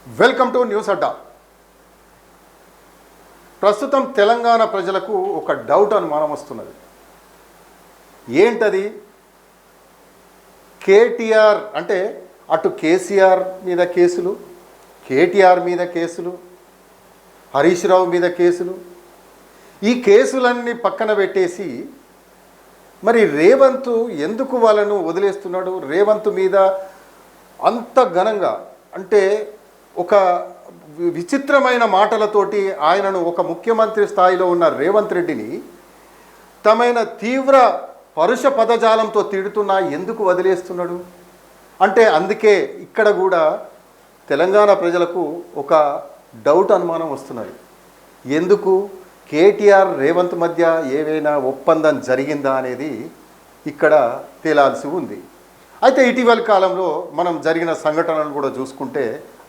Welcome to news అడ్డా. ప్రస్తుతం తెలంగాణ ప్రజలకు ఒక డౌట్ అనుమానం వస్తున్నది. ఏంటది? కేటీఆర్ అంటే అటు కేసీఆర్ మీద కేసులు, కేటీఆర్ మీద కేసులు, హరీష్ రావు మీద కేసులు, ఈ కేసులన్నీ పక్కన పెట్టేసి మరి రేవంత్ ఎందుకు వాళ్ళను వదిలేస్తున్నాడు? రేవంత్ మీద అంత ఘనంగా అంటే ఒక విచిత్రమైన మాటలతోటి ఆయనను ఒక ముఖ్యమంత్రి స్థాయిలో ఉన్న రేవంత్ రెడ్డిని తమైన తీవ్ర పరుష పదజాలంతో తిడుతున్నా ఎందుకు వదిలేస్తున్నాడు అంటే అందుకే ఇక్కడ కూడా తెలంగాణ ప్రజలకు ఒక డౌట్ అనుమానం వస్తున్నది. ఎందుకు కేటీఆర్ రేవంత్ మధ్య ఏవైనా ఒప్పందం జరిగిందా అనేది ఇక్కడ తేలాల్సి ఉంది. అయితే ఇటీవల కాలంలో మనం జరిగిన సంఘటనలు కూడా చూసుకుంటే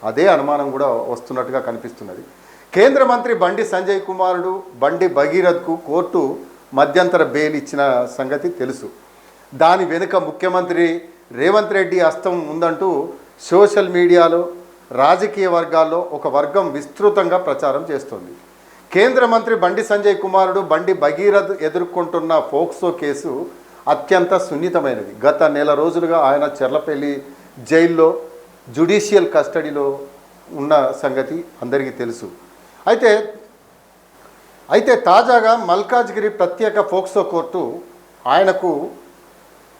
అదే అనుమానం కూడా వస్తున్నట్టుగా కనిపిస్తున్నది. కేంద్ర మంత్రి బండి సంజయ్ కుమారుడు బండి భగీరథ్కు కోర్టు మధ్యంతర బెయిల్ ఇచ్చిన సంగతి తెలుసు. దాని వెనుక ముఖ్యమంత్రి రేవంత్ రెడ్డి హస్తం ఉందంటూ సోషల్ మీడియాలో రాజకీయ వర్గాల్లో ఒక వర్గం విస్తృతంగా ప్రచారం చేస్తోంది. కేంద్ర మంత్రి బండి సంజయ్ కుమారుడు బండి భగీరథ్ ఎదుర్కొంటున్న పోక్సో కేసు అత్యంత సున్నితమైనది. గత నెల రోజులుగా ఆయన చెర్లపల్లి జైల్లో జ్యుడిషియల్ కస్టడీలో ఉన్న సంగతి అందరికీ తెలుసు. అయితే తాజాగా మల్కాజ్గిరి ప్రత్యేక పోక్సో కోర్టు ఆయనకు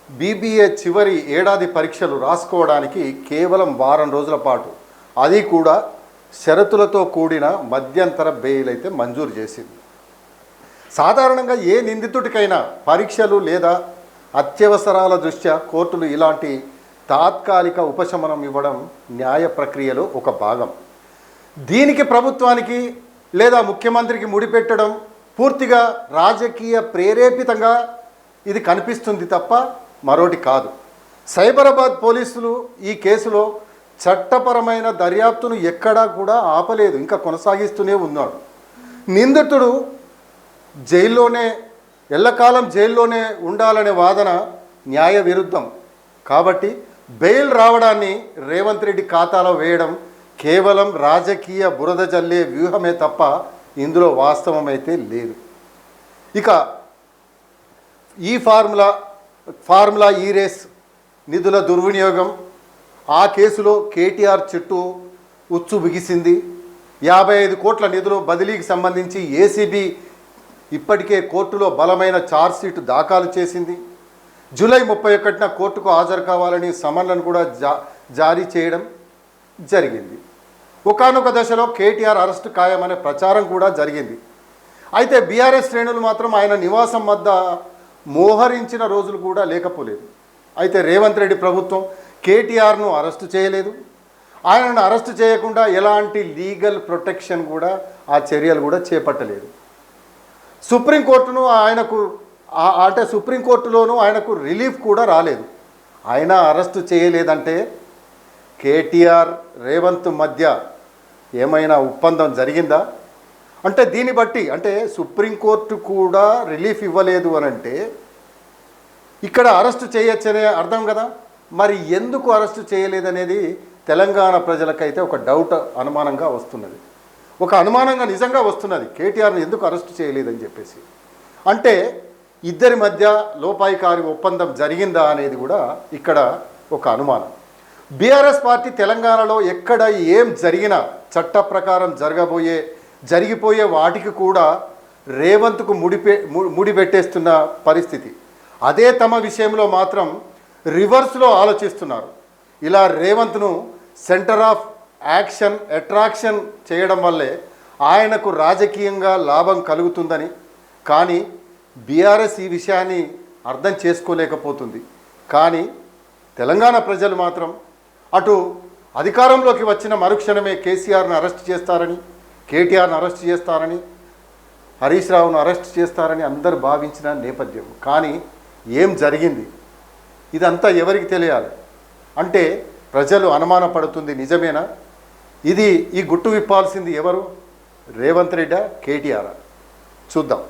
బీబీఏ చివరి ఏడాది పరీక్షలు రాసుకోవడానికి కేవలం వారం రోజుల పాటు, అది కూడా షరతులతో కూడిన మధ్యంతర బెయిల్ అయితే మంజూరు చేసింది. సాధారణంగా ఏ నిందితుడికైనా పరీక్షలు లేదా అత్యవసరాల దృష్ట్యా కోర్టులు ఇలాంటి తాత్కాలిక ఉపశమనం ఇవ్వడం న్యాయ ప్రక్రియలో ఒక భాగం. దీనికి ప్రభుత్వానికి లేదా ముఖ్యమంత్రికి ముడిపెట్టడం పూర్తిగా రాజకీయ ప్రేరేపితంగా ఇది కనిపిస్తుంది తప్ప మరోటి కాదు. సైబరాబాద్ పోలీసులు ఈ కేసులో చట్టపరమైన దర్యాప్తును ఎక్కడా కూడా ఆపలేదు, ఇంకా కొనసాగిస్తూనే ఉన్నాడు. నిందితుడు జైల్లోనే ఎల్లకాలం జైల్లోనే ఉండాలనే వాదన న్యాయ విరుద్ధం. కాబట్టి బెయిల్ రావడాన్ని రేవంత్ రెడ్డి ఖాతాలో వేయడం కేవలం రాజకీయ బురద జల్లే వ్యూహమే తప్ప ఇందులో వాస్తవమైతే లేదు. ఇక ఈ ఫార్ములా ఈ రేస్ నిధుల దుర్వినియోగం, ఆ కేసులో కేటీఆర్ చుట్టూ ఉచ్చు బిగిసింది. 55 కోట్ల నిధులు బదిలీకి సంబంధించి ఏసీబీ ఇప్పటికే కోర్టులో బలమైన ఛార్జ్షీట్ దాఖలు చేసింది. జూలై 31న కోర్టుకు హాజరు కావాలని సమన్లను కూడా జారీ చేయడం జరిగింది. ఒకానొక దశలో కేటీఆర్ అరెస్టు ఖాయమనే ప్రచారం కూడా జరిగింది. అయితే బీఆర్ఎస్ శ్రేణులు మాత్రం ఆయన నివాసం వద్ద మోహరించిన రోజులు కూడా లేకపోలేదు. అయితే రేవంత్ రెడ్డి ప్రభుత్వం కేటీఆర్ను అరెస్టు చేయలేదు. ఆయనను అరెస్టు చేయకుండా ఎలాంటి లీగల్ ప్రొటెక్షన్ కూడా ఆ చర్యలు కూడా చేపట్టలేదు. సుప్రీంకోర్టులోనూ ఆయనకు రిలీఫ్ కూడా రాలేదు. ఆయన అరెస్టు చేయలేదంటే కేటీఆర్ రేవంత్ మధ్య ఏమైనా ఒప్పందం జరిగిందా అంటే దీన్ని బట్టి అంటే సుప్రీంకోర్టు కూడా రిలీఫ్ ఇవ్వలేదు అని అంటే ఇక్కడ అరెస్టు చేయొచ్చనే అర్థం కదా. మరి ఎందుకు అరెస్టు చేయలేదనేది తెలంగాణ ప్రజలకైతే ఒక డౌట్ అనుమానంగా వస్తున్నది. ఒక అనుమానంగా నిజంగా వస్తున్నది, కేటీఆర్ని ఎందుకు అరెస్టు చేయలేదని చెప్పేసి. అంటే ఇద్దరి మధ్య లోపాయికారి ఒప్పందం జరిగిందా అనేది కూడా ఇక్కడ ఒక అనుమానం. బీఆర్ఎస్ పార్టీ తెలంగాణలో ఎక్కడ ఏం జరిగినా చట్ట ప్రకారం జరిగిపోయే వాటికి కూడా రేవంత్కు ముడిపెట్టేస్తున్న పరిస్థితి. అదే తమ విషయంలో మాత్రం రివర్స్లో ఆలోచిస్తున్నారు. ఇలా రేవంత్ను సెంటర్ ఆఫ్ అట్రాక్షన్ చేయడం వల్లే ఆయనకు రాజకీయంగా లాభం కలుగుతుందని, కానీ బీఆర్ఎస్ ఈ విషయాన్ని అర్థం చేసుకోలేకపోతుంది. కానీ తెలంగాణ ప్రజలు మాత్రం అటు అధికారంలోకి వచ్చిన మరుక్షణమే కేసీఆర్ను అరెస్ట్ చేస్తారని, కేటీఆర్ను అరెస్ట్ చేస్తారని, హరీష్ రావును అరెస్ట్ చేస్తారని అందరూ భావించిన నేపథ్యం. కానీ ఏం జరిగింది ఇదంతా ఎవరికి తెలియాలి అంటే ప్రజలు అనుమానపడుతుంది నిజమేనా? ఈ గుట్టు విప్పాల్సింది ఎవరు? రేవంత్ రెడ్డా, కేటీఆర్? చూద్దాం.